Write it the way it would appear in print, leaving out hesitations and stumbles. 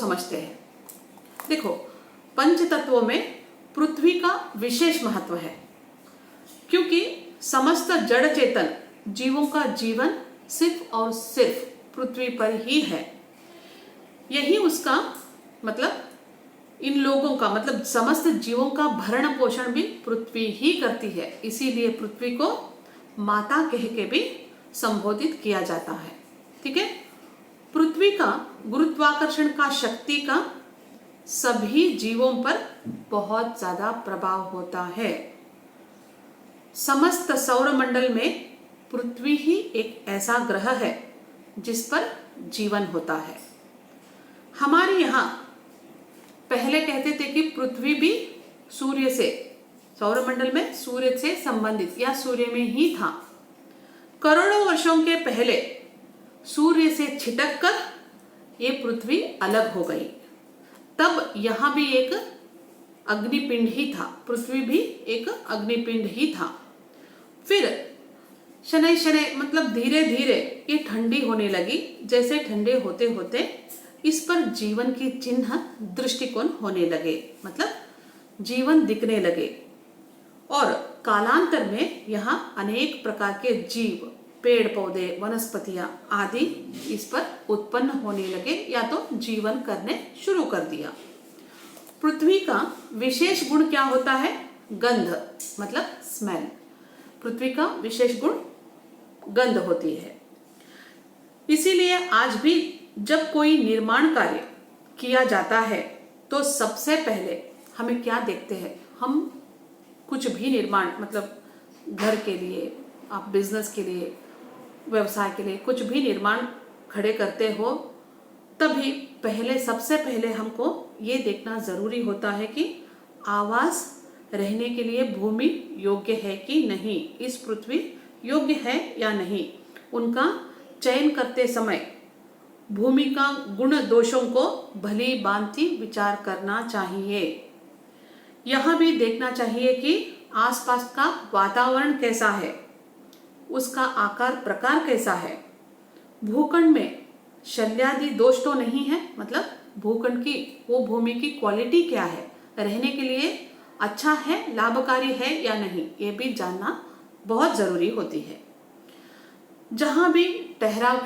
समझते हैं। देखो, पंच तत्वों में पृथ्वी का विशेष महत्व है, क्योंकि समस्त जड़ चेतन जीवों का जीवन सिर्फ और सिर्फ पृथ्वी पर ही है। यही उसका मतलब, इन लोगों का मतलब समस्त जीवों का भरण पोषण भी पृथ्वी ही करती है। इसीलिए पृथ्वी को माता कह के भी संबोधित किया जाता है। ठीक है। पृथ्वी का गुरुत्वाकर्षण का शक्ति का सभी जीवों पर बहुत ज्यादा प्रभाव होता है। समस्त सौरमंडल में पृथ्वी ही एक ऐसा ग्रह है जिस पर जीवन होता है। हमारे यहाँ पहले कहते थे कि पृथ्वी भी सूर्य से, सौरमंडल में सूर्य से संबंधित या सूर्य में ही था। करोड़ों वर्षों के पहले सूर्य से छिटक कर ये पृथ्वी अलग हो गई। तब यहाँ भी एक अग्निपिंड ही था, पृथ्वी भी एक अग्निपिंड ही था। फिर शनै शनै मतलब धीरे धीरे ये ठंडी होने लगी। जैसे ठंडे होते होते इस पर जीवन की चिन्ह दृष्टिकोण होने लगे, मतलब जीवन दिखने लगे। और कालांतर में यहाँ अनेक प्रकार के जीव, पेड़ पौधे, वनस्पतियां आदि इस पर उत्पन्न होने लगे या तो जीवन करने शुरू कर दिया। पृथ्वी का विशेष गुण क्या होता है? गंध, मतलब स्मेल। पृथ्वी का विशेष गुण गंध होती है। इसीलिए आज भी जब कोई निर्माण कार्य किया जाता है तो सबसे पहले हमें क्या देखते हैं? हम कुछ भी निर्माण, मतलब घर के लिए, आप बिजनेस के लिए, व्यवसाय के लिए कुछ भी निर्माण खड़े करते हो, तभी पहले सबसे पहले हमको ये देखना जरूरी होता है कि आवास रहने के लिए भूमि योग्य है कि नहीं, इस पृथ्वी योग्य है या नहीं। उनका चयन करते समय भूमि का गुण दोषों को भली भांति विचार करना चाहिए। यह भी देखना चाहिए कि आसपास का वातावरण कैसा है, उसका आकार प्रकार कैसा है, भूखंड में शल्यादि दोष तो नहीं है, मतलब भूखंड की वो भूमि की क्वालिटी क्या है, रहने के लिए अच्छा है, लाभकारी है या नहीं, ये भी जानना बहुत जरूरी होती है। जहां भी ठहराव